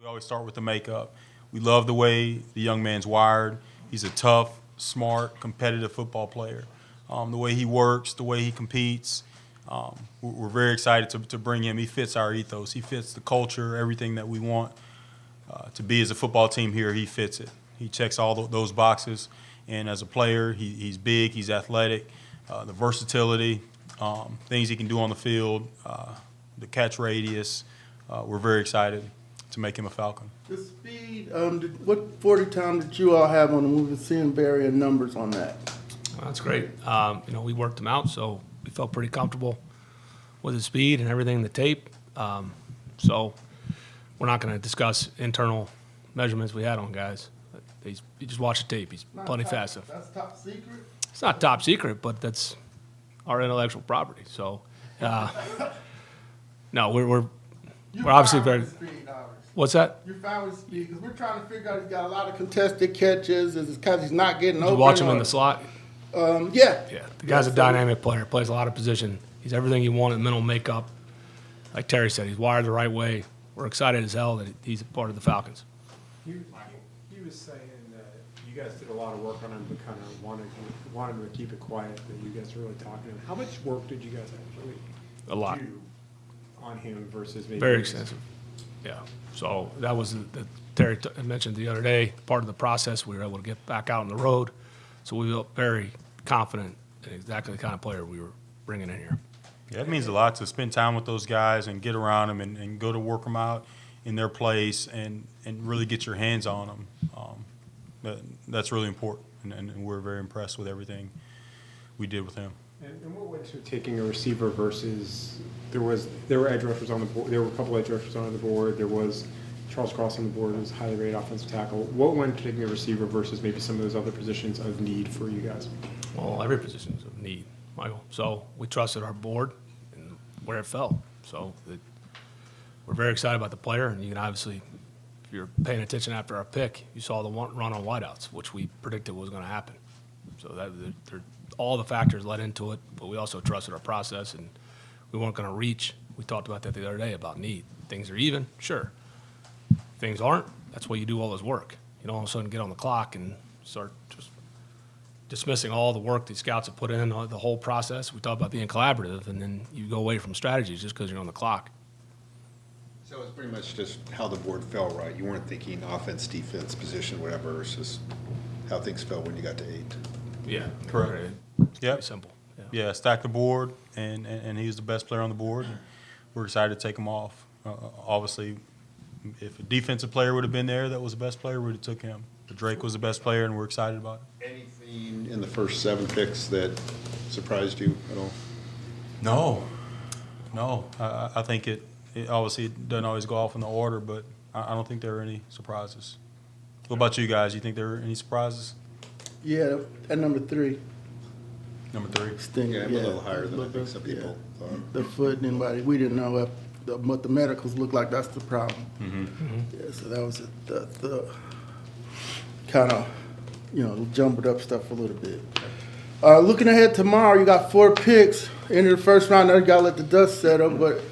We always start with the makeup. We love the way the young man's wired. He's a tough, smart, competitive football player. The way he works, the way he competes, we're very excited to bring him. He fits our ethos. He fits the culture, everything that we want to be as a football team here. He fits it. He checks all those boxes. And as a player, he's big, he's athletic, the versatility, things he can do on the field, the catch radius. We're very excited to make him a Falcon. The speed, what 40 time did you all have on him? We've been seeing varying numbers on that. Well, that's great. We worked him out, so we felt pretty comfortable with his speed and everything in the tape. So we're not going to discuss internal measurements we had on guys. You just watch the tape. He's plenty fast. That's top secret? It's not top secret, but that's our intellectual property. So, no, we're obviously very. What's that? You're fine with speed because we're trying to figure out he's got a lot of contested catches. Is it because he's not getting open? Did you watch him in the slot? Yeah. Yeah, the guy's a dynamic player. Plays a lot of position. He's everything you want in mental makeup. Like Terry said, he's wired the right way. We're excited as hell that he's a part of the Falcons. He was saying that you guys did a lot of work on him, but kind of wanted him to keep it quiet. That you guys were really talking to him. How much work did you guys actually A lot. do on him versus maybe Very extensive. Yeah. So that was Terry mentioned the other day. Part of the process, we were able to get back out on the road. So we felt very confident in exactly the kind of player we were bringing in here. Yeah, it means a lot to spend time with those guys and get around them and go to work them out in their place and really get your hands on them. That's really important, and we're very impressed with everything we did with him. And what went to taking a receiver versus there were edge rushers on the board. There were a couple edge rushers on the board. There was Charles Cross on the board, who was a highly rated offensive tackle. What went to taking a receiver versus maybe some of those other positions of need for you guys? Well, every position is of need, Michael. So we trusted our board and where it fell. So we're very excited about the player, and you can obviously, if you're paying attention after our pick, you saw the run on wideouts, which we predicted was going to happen. So all the factors led into it, but we also trusted our process, and we weren't going to reach. We talked about that the other day about need. Things are even, sure. Things aren't. That's why you do all this work. You don't all of a sudden get on the clock and start just dismissing all the work these scouts have put in, the whole process. We talk about being collaborative, and then you go away from strategies just because you're on the clock. So it's pretty much just how the board fell, right? You weren't thinking offense, defense, position, whatever. It's just how things fell when you got to 8. Yeah, Correct. It's Yep. pretty simple. Yeah, stack the board, and he's the best player on the board. And we're excited to take him off. Obviously, if a defensive player would have been there that was the best player, we would have took him. But Drake was the best player, and we're excited about it. Anything in the first 7 picks that surprised you at all? No. I think it obviously it doesn't always go off in the order, but I don't think there are any surprises. What about you guys? You think there are any surprises? Yeah, at number 3. Number 3. Stinger, Yeah, I'm a little higher than I think some people thought. The foot and anybody, we didn't know what the medicals look like. That's the problem. Yeah, so that was the kind of, jumbled up stuff a little bit. Looking ahead tomorrow, you got 4 picks. End of the first round, now you got to let the dust settle, but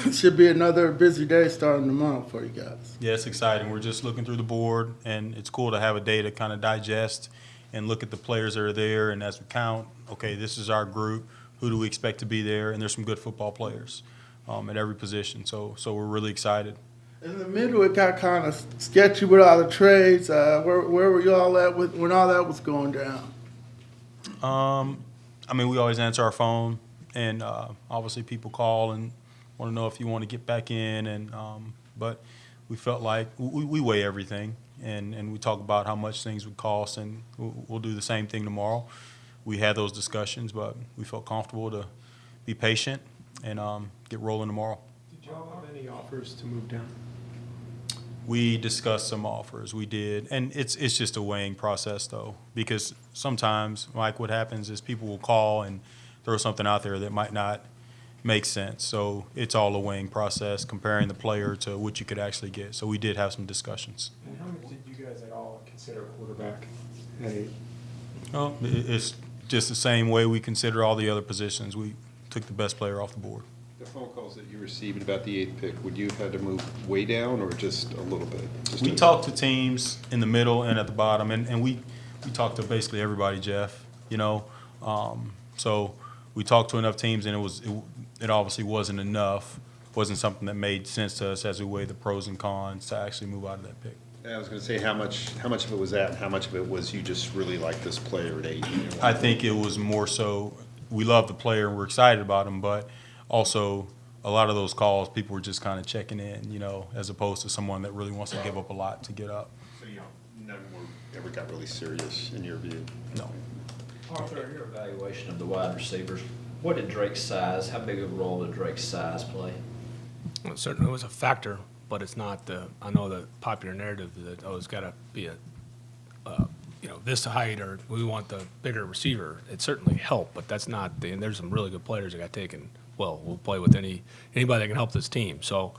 it should be another busy day starting tomorrow for you guys. Yeah, it's exciting. We're just looking through the board, and it's cool to have a day to kind of digest and look at the players that are there. And as we count, okay, this is our group. Who do we expect to be there? And there's some good football players at every position. So we're really excited. In the middle, it got kind of sketchy with all the trades. Where were you all at when all that was going down? We always answer our phone, and obviously people call and want to know if you want to get back in. But we felt like we weigh everything, and we talk about how much things would cost, and we'll do the same thing tomorrow. We had those discussions, but we felt comfortable to be patient and get rolling tomorrow. Did y'all have any offers to move down? We discussed some offers. We did, and it's just a weighing process, though, because sometimes, like, what happens is people will call and throw something out there that might not make sense. So it's all a weighing process, comparing the player to what you could actually get. So we did have some discussions. And how much did you guys at all consider a quarterback at 8? It's just the same way we consider all the other positions. We took the best player off the board. The The phone calls that you received about the 8th pick, would you have had to move way down or just a little bit? We talked to teams in the middle and at the bottom, and we talked to basically everybody, Jeff, you know. So we talked to enough teams, and it obviously wasn't enough, wasn't something that made sense to us as we weighed the pros and cons to actually move out of that pick. I was going to say, how much of it was that, and how much of it was you just really like this player at 8? I think it was more so we love the player and we're excited about him, but also a lot of those calls, people were just kind of checking in, you know, as opposed to someone that really wants to give up a lot to get up. So, none ever got really serious in your view? No. Arthur, your evaluation of the wide receivers, what did Drake's size, how big of a role did Drake's size play? Well, it certainly was a factor, but it's not I know the popular narrative that, it's got to be this height or we want the bigger receiver. It certainly helped, but that's not and there's some really good players that got taken. Well, we'll play with anybody that can help this team. So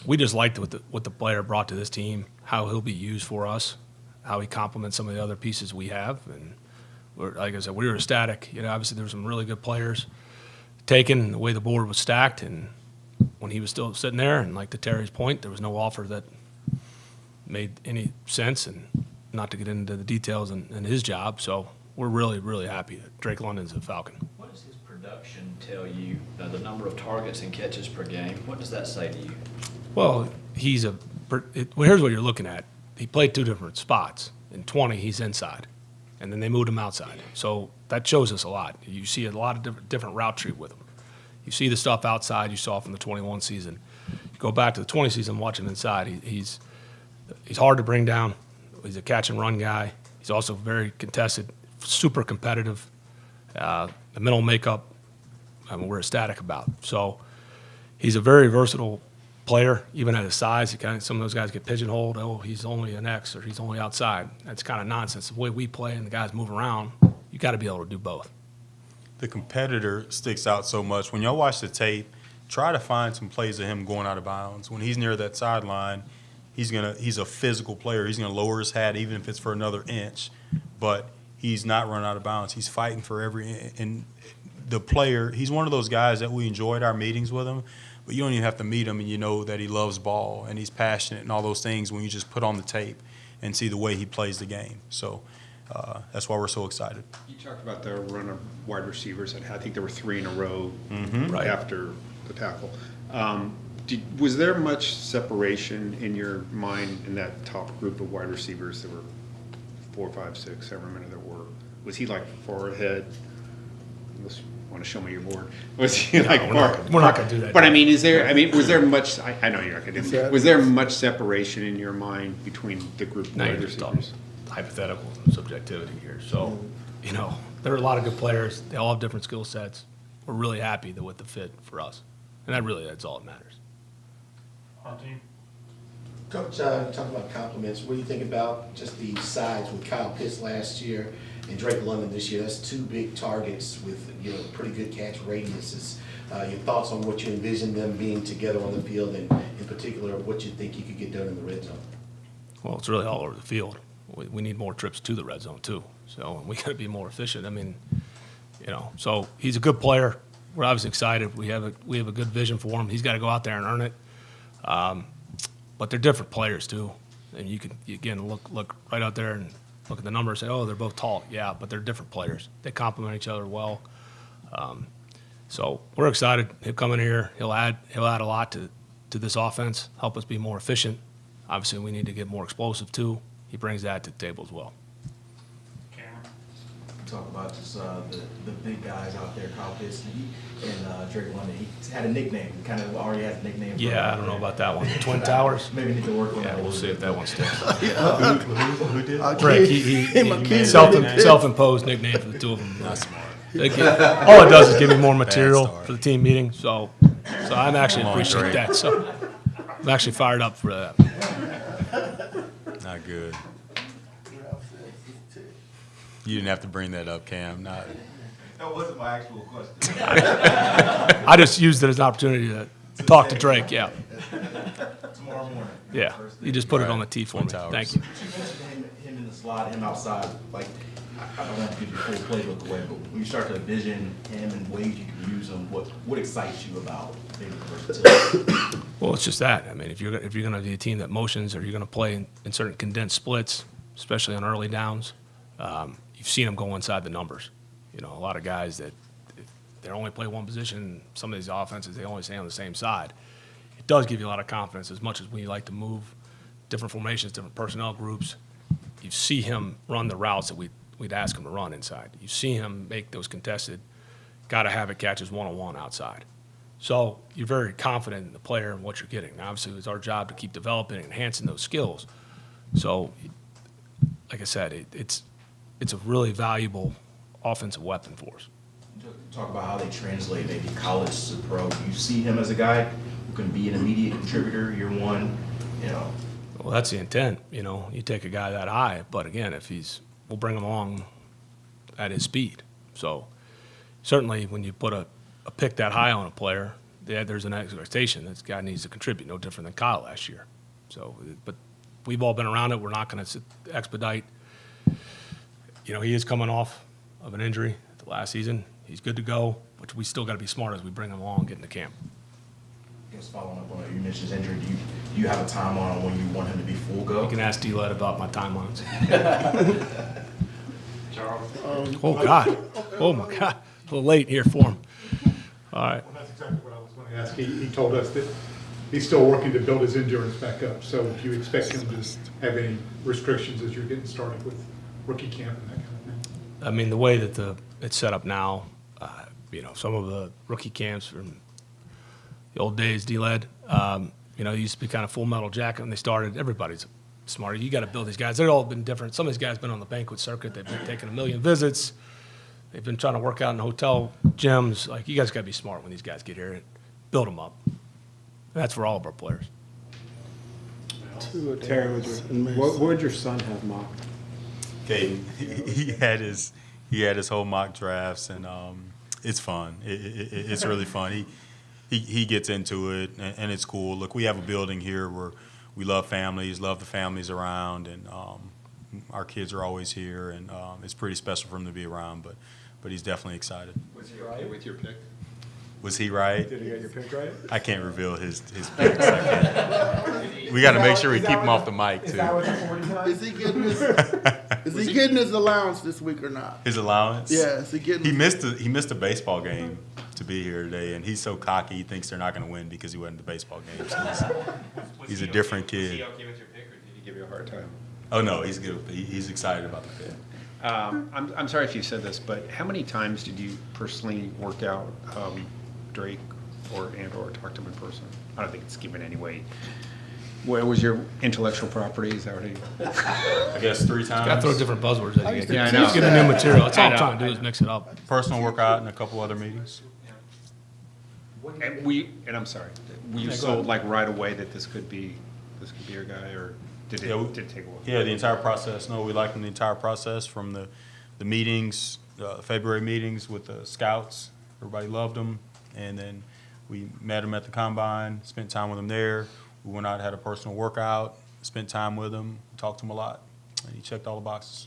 we just liked what the player brought to this team, how he'll be used for us, how he complements some of the other pieces we have. And like I said, we were ecstatic. You know, obviously there were some really good players taken, the way the board was stacked, and when he was still sitting there, and like to Terry's point, there was no offer that made any sense, and not to get into the details in his job. So we're really, really happy that Drake London's a Falcon. What does his production tell you, the number of targets and catches per game? What does that say to you? Well, here's what you're looking at. He played two different spots. In 20, he's inside, and then they moved him outside. So that shows us a lot. You see a lot of different route tree with him. You see the stuff outside you saw from the 21 season. You go back to the 20 season, watch him inside. He's hard to bring down. He's a catch and run guy. He's also very contested, super competitive. The mental makeup, we're ecstatic about. So he's a very versatile player, even at his size. Some of those guys get pigeonholed. Oh, he's only an X or he's only outside. That's kind of nonsense. The way we play and the guys move around, you got to be able to do both. The competitor sticks out so much. When y'all watch the tape, try to find some plays of him going out of bounds. When he's near that sideline, he's a physical player. He's gonna lower his hat even if it's for another inch, but he's not running out of bounds. He's fighting for and the player, he's one of those guys that we enjoyed our meetings with him, but you don't even have to meet him and you know that he loves ball and he's passionate and all those things when you just put on the tape and see the way he plays the game. So that's why we're so excited. You talked about the run of wide receivers, and I think there were 3 in a row Right. after the tackle. Was there much separation in your mind in that top group of wide receivers? There were 4, 5, 6, however many there were. Was he like far ahead? Unless you want to show me your board. Was he like far? We're not going to do that. But I mean, was there much? I know you're not going to do that. Was there much separation in your mind between the group of Now wide you're just receivers? talking hypothetical and subjectivity here. So, there are a lot of good players. They all have different skill sets. We're really happy with the fit for us. And that's all that matters. Coach, talk about compliments. What do you think about just the size with Kyle Pitts last year and Drake London this year? That's 2 big targets with pretty good catch radiuses. Your thoughts on what you envision them being together on the field, and in particular, what you think you could get done in the red zone? Well, it's really all over the field. We need more trips to the red zone too. So we got to be more efficient. I mean, so he's a good player. We're obviously excited. We have a good vision for him. He's got to go out there and earn it. But they're different players too, and you can again look right out there and look at the numbers and say, oh, they're both tall. Yeah, but they're different players. They complement each other well. So we're excited. He'll come in here. He'll add a lot to this offense. Help us be more efficient. Obviously, we need to get more explosive too. He brings that to the table as well. Talk about just the big guys out there, Kyle Pitts and Drake London. He had a nickname. He kind of already has a nickname. Yeah, I don't know about that one. Twin Towers. Maybe need to work on Yeah, that. we'll see if that one sticks. Who did? Drake, he Self- self-imposed nickname for the two of them. Not smart. All it does is give me more material start. for the team meeting. So I'm actually appreciate Drake. that. So I'm actually fired up for that. Not good. You didn't have to bring that up, Cam. Not. That wasn't my actual question. I just used it as an opportunity to talk to Drake. Yeah, Tomorrow morning. yeah. You just put it on the tee for me. Twin Towers. Thank you. You mentioned him in the slot, him outside. Like, I don't want to give you the full playbook away, but when you start to envision him and ways you can use him, what excites you about maybe the versatility? Well, it's just that. I mean, if you're going to be a team that motions or you're going to play in certain condensed splits, especially on early downs, you've seen them go inside the numbers. You know, a lot of guys that they only play one position. Some of these offenses, they only stay on the same side. It does give you a lot of confidence as much as we like to move different formations, different personnel groups. You see him run the routes that we'd ask him to run inside. You see him make those contested, got to have it catches one-on-one outside. So you're very confident in the player and what you're getting. Now, obviously, it's our job to keep developing and enhancing those skills. So, like I said, it's a really valuable offensive weapon for us. Talk about how they translate maybe college to pro. Do you see him as a guy who can be an immediate contributor year one? You know, Well, that's the intent. You know, you take a guy that high, but again, we'll bring him along at his speed. So certainly when you put a pick that high on a player, there's an expectation that this guy needs to contribute, no different than Kyle last year. So, but we've all been around it. We're not going to expedite. You know, he is coming off of an injury the last season. He's good to go, but we still got to be smart as we bring him along, get into camp. I guess following up on it, you mentioned his injury. Do you have a timeline on when you want him to be full go? You can ask D-Led about my timelines. Charles? Oh, God. Oh, my God. A little late here for him. All right. Well, that's exactly what I was going to ask. He told us that he's still working to build his endurance back up. So do you expect him to have any restrictions as you're getting started with rookie camp and that kind of thing? I mean, the way that it's set up now, you know, some of the rookie camps from the old days, D-Led, you know, it used to be kind of full metal jacket when they started. Everybody's smarter. You got to build these guys. They've all been different. Some of these guys have been on the banquet circuit. They've been taking 1 million visits. They've been trying to work out in hotel gyms. Like, you guys got to be smart when these guys get here and build them up. And that's for all of our players. Terry, what would your son have mocked? Caden, he had his whole mock drafts, and it's fun. It's really fun. He gets into it, and it's cool. Look, we have a building here where we love families, love the families around, and our kids are always here, and it's pretty special for him to be around. But he's definitely excited. Was he okay with your pick? Was he right? Did he get your pick right? I can't reveal his picks. We got to make sure we keep him off the mic Is too. that what you're 45? Is he getting his allowance this week or not? His allowance? Yeah, is he getting? He missed a baseball game to be here today, and he's so cocky he thinks they're not going to win because he went to the baseball game. So he's a different kid. Was he okay with your pick, or did he give you a hard time? Oh no, he's good. He's excited about the pick. I'm sorry if you said this, but how many times did you personally work out Drake or talk to him in person? I don't think it's given anyway. What was your intellectual property? Is that what he? I guess 3 times. Got to throw different buzzwords at you. Yeah, I know. Just give him new material. That's all I I'm know. trying to do is mix it up. Personal workout and a couple other meetings. And I'm sorry, were you Yeah, go sold ahead. like right away that this could be your guy, or did Yeah, it take a while? Yeah, the entire process. No, we liked him the entire process from the meetings, February meetings with the scouts. Everybody loved him. And then we met him at the combine, spent time with him there. We went out, had a personal workout, spent time with him, talked to him a lot. And he checked all the boxes.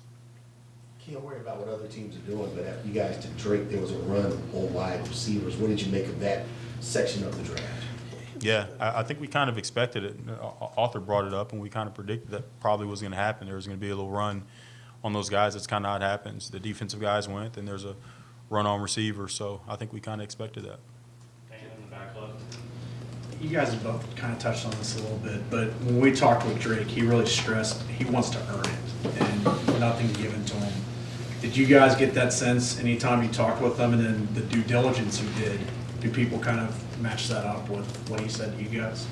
Can't worry about what other teams are doing, but after you guys took Drake, there was a run on wide receivers. What did you make of that section of the draft? Yeah, I think we kind of expected it. Arthur brought it up, and we kind of predicted that probably was going to happen. There was going to be a little run on those guys. That's kind of how it happens. The defensive guys went, and there's a run on receiver. So I think we kind of expected that. You guys have both kind of touched on this a little bit, but when we talked with Drake, he really stressed he wants to earn it and nothing given to him. Did you guys get that sense anytime you talked with them, and then the due diligence you did? Do people kind of match that up with what he said to you guys?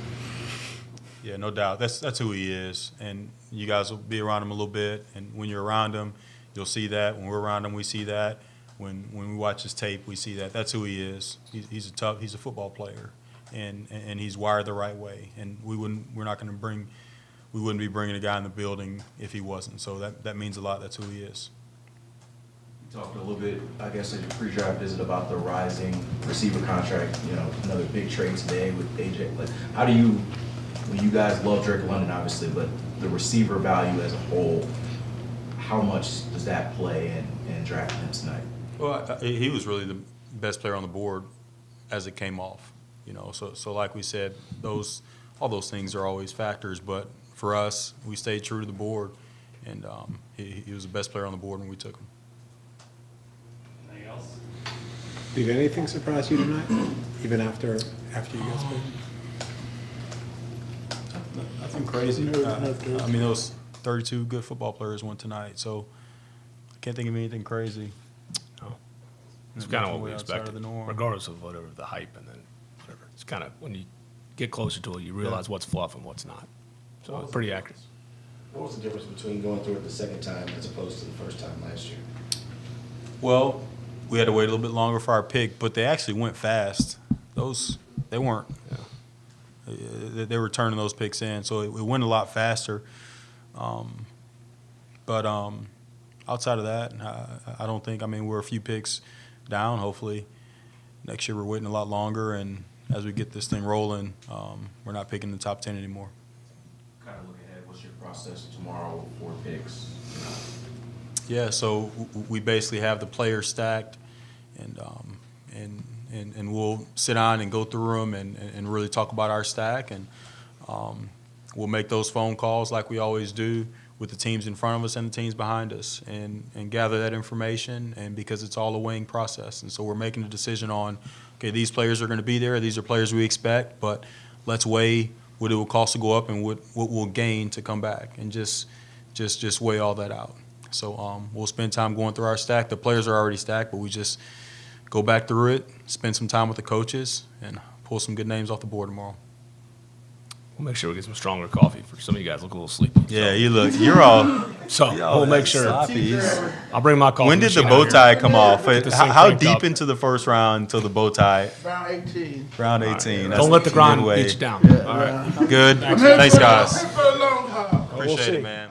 Yeah, no doubt. That's who he is, and you guys will be around him a little bit. And when you're around him, you'll see that. When we're around him, we see that. When we watch his tape, we see that. That's who he is. He's a football player, and he's wired the right way. And we wouldn't be bringing a guy in the building if he wasn't. So that means a lot. That's who he is. You talked a little bit, I guess, at your pre-draft visit about the rising receiver contract. You know, another big trade today with AJ. Like, how do you? Well, you guys love Drake London, obviously, but the receiver value as a whole, how much does that play in drafting him tonight? Well, he was really the best player on the board as it came off. So like we said, all those things are always factors. But for us, we stayed true to the board, and he was the best player on the board when we took him. Anything else? Did anything surprise you tonight, even after you guys played? Nothing crazy. I mean, those 32 good football players won tonight, so I can't think of anything crazy. It's kind of what we Nothing outside of expected, the norm. regardless of whatever the hype and then whatever. It's kind of, when you get closer to it, you realize what's fluff and what's not. So it's pretty accurate. What was the difference between going through it the second time as opposed to the first time last year? Well, we had to wait a little bit longer for our pick, but they actually went fast. They weren't. They were turning those picks in, so it went a lot faster. But outside of that, I don't think. I mean, we're a few picks down. Hopefully, next year we're waiting a lot longer, and as we get this thing rolling, we're not picking the top 10 anymore. Kind of look ahead, what's your process tomorrow for picks? Yeah, so we basically have the players stacked, and we'll sit down and go through them and really talk about our stack, and we'll make those phone calls like we always do with the teams in front of us and the teams behind us, and gather that information, and because it's all a weighing process. And so we're making a decision on, okay, these players are going to be there, these are players we expect, but let's weigh what it will cost to go up and what we'll gain to come back, and just weigh all that out. So we'll spend time going through our stack. The players are already stacked, but we just go back through it, spend some time with the coaches, and pull some good names off the board tomorrow. We'll make sure we get some stronger coffee for some of you guys look a little sleepy. Yeah, you're all. So we'll make sure. I'll bring my coffee. When did the machine bow out tie here. come off? Get this thing How cranked deep up. into the first round until the bow tie? Round 18. Round 18. That's Don't let the a good grind way. beat you down. All right. Good. Thanks, guys. For a long haul. Appreciate it, man.